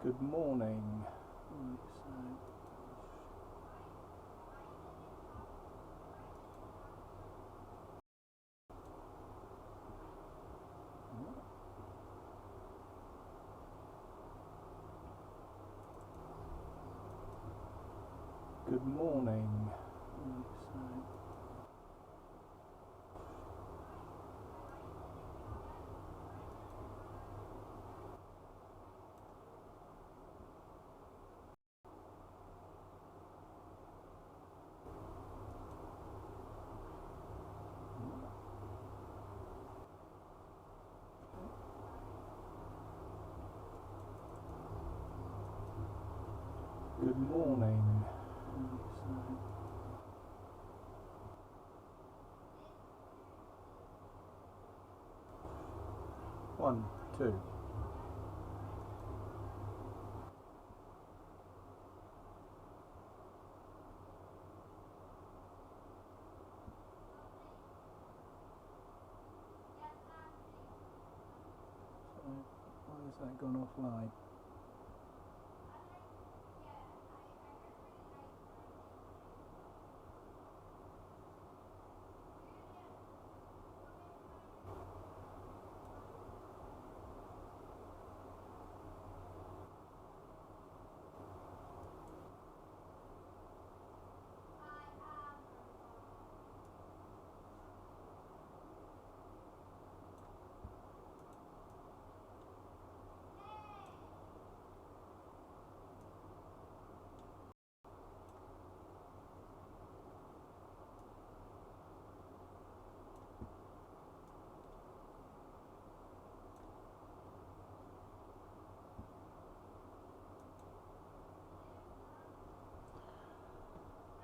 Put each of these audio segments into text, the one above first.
Good morning. Good morning. Good morning. 1, 2. Why has that gone offline?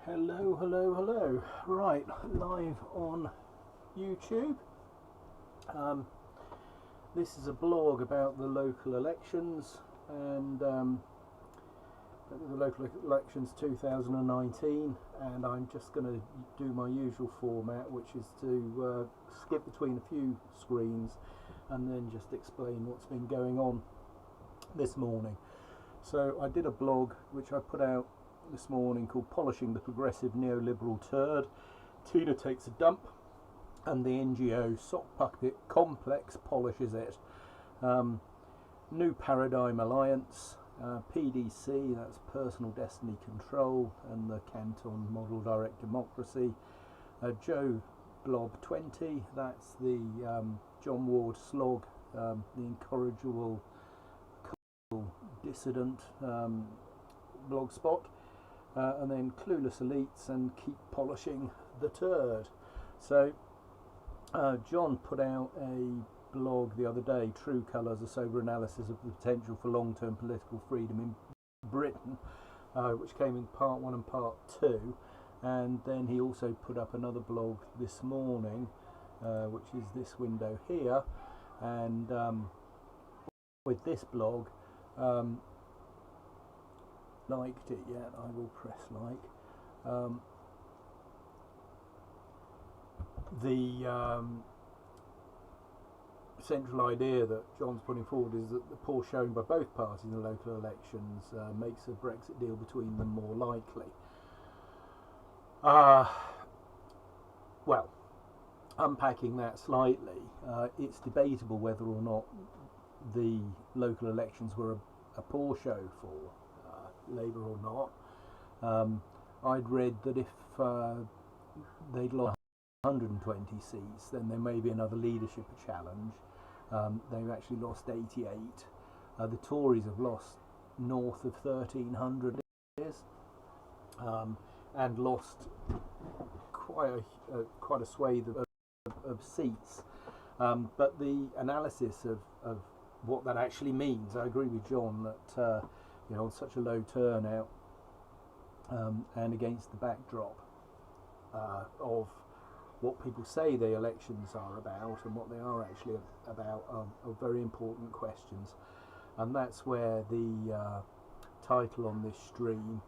Hello, hello, hello. Right, live on YouTube. This is a blog about the local elections and the local elections 2019, and I'm just going to do my usual format, which is to skip between a few screens and then just explain what's been going on this morning. So I did a blog which I put out this morning called Polishing the Progressive Neoliberal Turd. Tina takes a dump and the NGO Sock Puppet Complex polishes it. New Paradigm Alliance, PDC, that's Personal Destiny Control, and the Canton Model Direct Democracy. Joe Blob 20, that's the John Ward Slog, the incorrigible dissident blogspot. And then Clueless Elites and Keep Polishing the Turd. So John put out a blog the other day, True Colours, a sober analysis of the potential for long-term political freedom in Britain, which came in part 1 and part 2. And then he also put up another blog this morning, which is this window here. And with this blog, liked it yet, I will press like. The central idea that John's putting forward is that the poor showing by both parties in the local elections makes a Brexit deal between them more likely. Well, unpacking that slightly, it's debatable whether or not the local elections were a poor show for Labour or not. I'd read that if they'd lost 120 seats, then there may be another leadership challenge. They've actually lost 88. The Tories have lost north of 1,300 and lost quite a swathe of seats. But the analysis of what that actually means, I agree with John that on such a low turnout and against the backdrop of what people say the elections are about and what they are actually about are very important questions. And that's where the title on this stream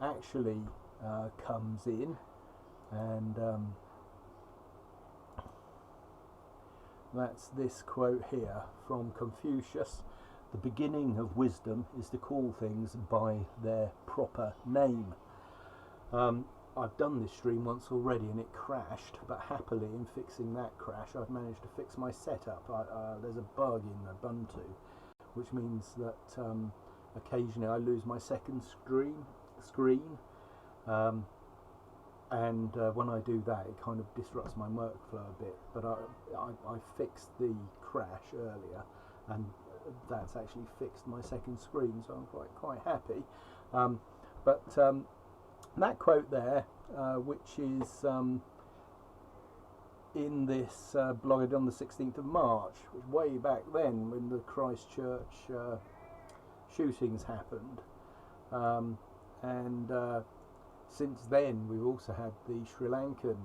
actually comes in. And that's this quote here from Confucius: the beginning of wisdom is to call things by their proper name. I've done this stream once already and it crashed, but happily in fixing that crash I've managed to fix my setup. There's a bug in Ubuntu, which means that occasionally I lose my second screen, and when I do that it kind of disrupts my workflow a bit, but I fixed the crash earlier and that's actually fixed my second screen, so I'm quite happy. That quote there, which is in this blog on the 16th of March, which way back then when the Christchurch shootings happened, and since then we've also had the Sri Lankan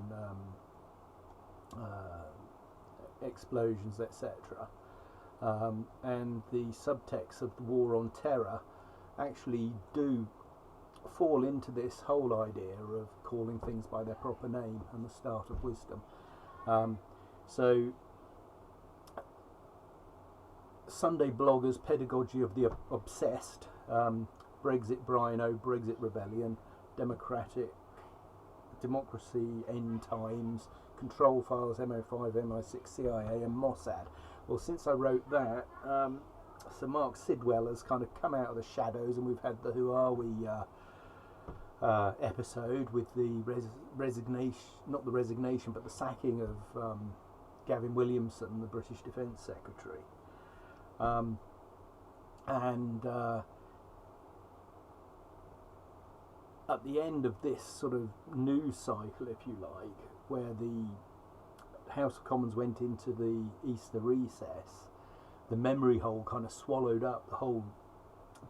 explosions, etc. And the subtext of the war on terror actually do fall into this whole idea of calling things by their proper name and the start of wisdom. So Sunday bloggers, pedagogy of the obsessed, Brexit Brino, Brexit Rebellion, democracy, end times, control files, MO5, MI6, CIA and Mossad. Well, since I wrote that, Sir Mark Sidwell has kind of come out of the shadows, and we've had the Who Are We episode with the not the resignation, but the sacking of Gavin Williamson, the British Defence Secretary. At the end of this sort of news cycle, if you like, where the House of Commons went into the Easter recess, the memory hole kind of swallowed up the whole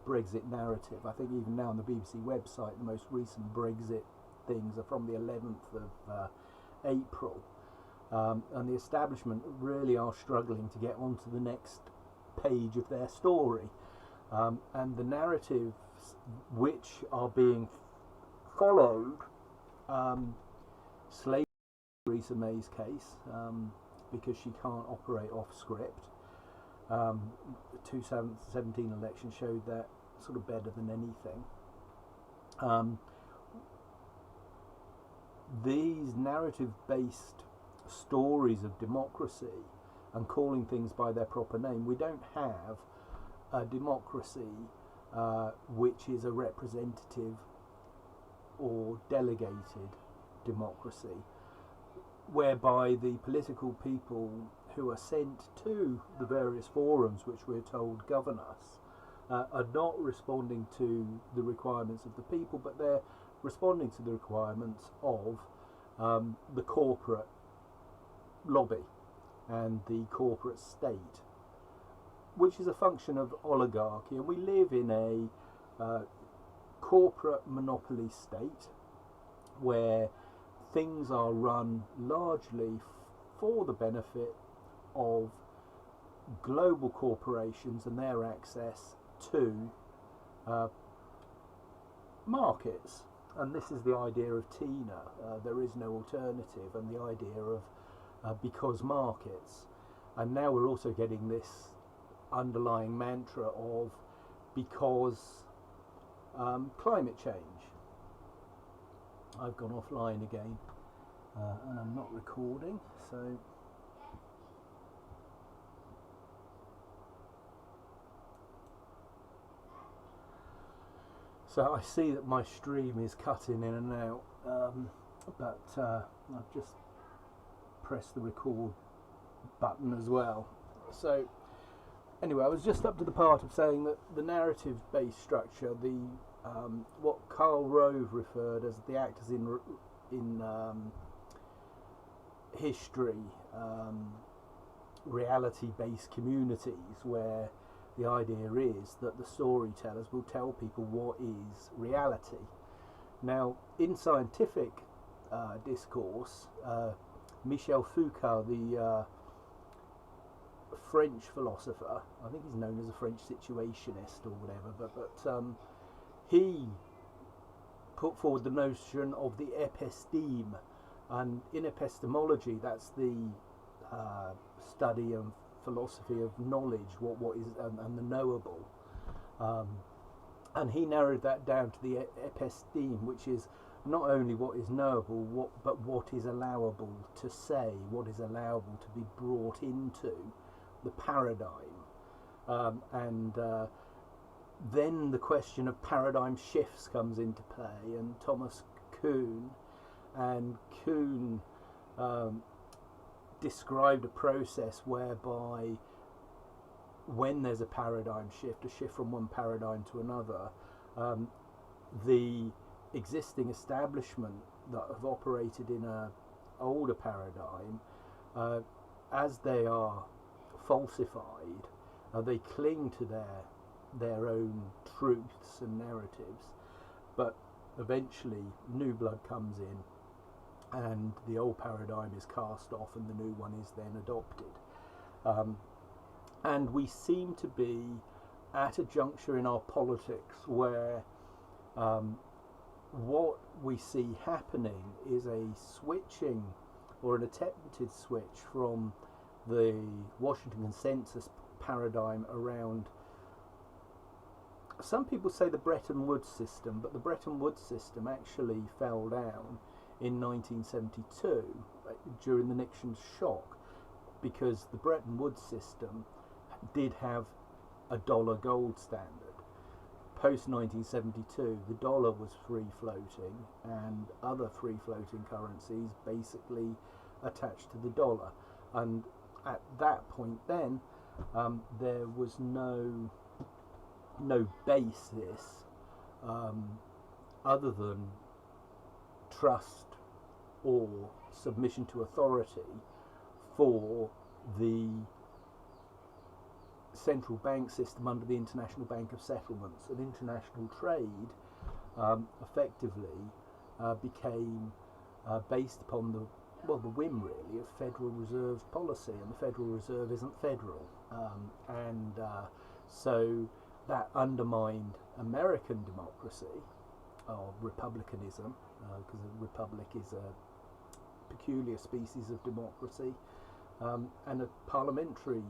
Brexit narrative. I think even now on the BBC website, the most recent Brexit things are from the 11th of April. And the establishment really are struggling to get onto the next page of their story. And the narratives which are being followed, slavery, Theresa May's case, because she can't operate off script. The 2017 election showed that sort of better than anything. These narrative-based stories of democracy and calling things by their proper name, we don't have a democracy which is a representative or delegated democracy, whereby the political people who are sent to the various forums which we're told govern us are not responding to the requirements of the people, but they're responding to the requirements of the corporate lobby and the corporate state, which is a function of oligarchy. And we live in a corporate monopoly state where things are run largely for the benefit of global corporations and their access to markets. And this is the idea of Tina, there is no alternative, and the idea of because markets. And now we're also getting this underlying mantra of because climate change. I've gone offline again, and I'm not recording, so I see that my stream is cutting in and out, but I've just pressed the record button as well. So anyway, I was just up to the part of saying that the narrative-based structure, the what Karl Rove referred as the actors in history, reality-based communities, where the idea is that the storytellers will tell people what is reality. Now, in scientific discourse, Michel Foucault, the French philosopher, I think he's known as a French situationist or whatever, but he put forward the notion of the episteme, and in epistemology that's the study of philosophy of knowledge, what is and the knowable, and he narrowed that down to the episteme, which is not only what is knowable, but what is allowable to say, what is allowable to be brought into the paradigm, and then the question of paradigm shifts comes into play, and Thomas Kuhn described a process whereby when there's a paradigm shift, a shift from one paradigm to another, the existing establishment that have operated in a older paradigm, as they are falsified, they cling to their own truths and narratives, but eventually new blood comes in and the old paradigm is cast off and the new one is then adopted. And we seem to be at a juncture in our politics where what we see happening is a switching, or an attempted switch, from the Washington Consensus paradigm around, some people say the Bretton Woods system, but the Bretton Woods system actually fell down in 1972 during the Nixon shock, because the Bretton Woods system did have a dollar gold standard. Post 1972, the dollar was free floating, and other free floating currencies basically attached to the dollar. And at that point, then there was no basis other than trust or submission to authority for the central bank system under the International Bank of Settlements. And international trade effectively became based upon the whim really of Federal Reserve policy, and the Federal Reserve isn't federal, so that undermined American democracy, or republicanism, because a republic is a peculiar species of democracy, and a parliamentary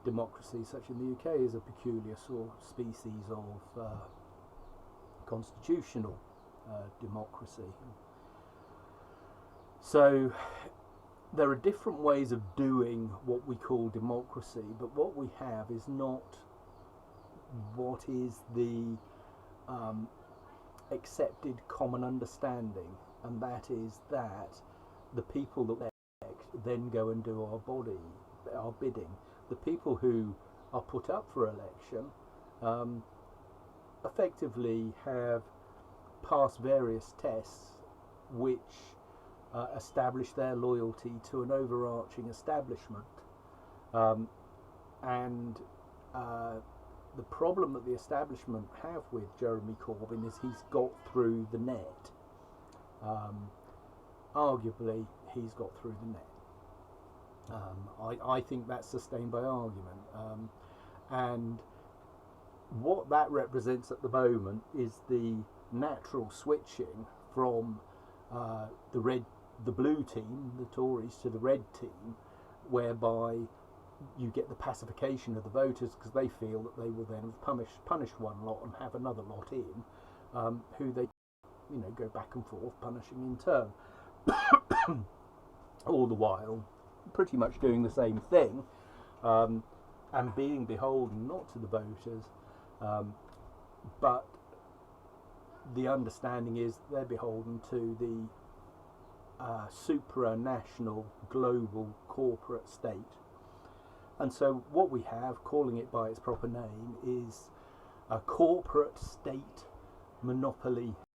democracy, such in the UK, is a peculiar sort of species of constitutional democracy. So there are different ways of doing what we call democracy, but what we have is not what is the accepted common understanding, and that is that the people that we elect then go and do our bidding. The people who are put up for election effectively have passed various tests which establish their loyalty to an overarching establishment, and the problem that the establishment have with Jeremy Corbyn is he's got through the net. Arguably, he's got through the net. I think that's sustained by argument, and what that represents at the moment is the natural switching from the blue team, the Tories, to the red team, whereby you get the pacification of the voters because they feel that they will then punish one lot and have another lot in, who they go back and forth punishing in turn, all the while pretty much doing the same thing, and being beholden not to the voters, but the understanding is they're beholden to the supranational global corporate state. And so what we have, calling it by its proper name, is a corporate state monopoly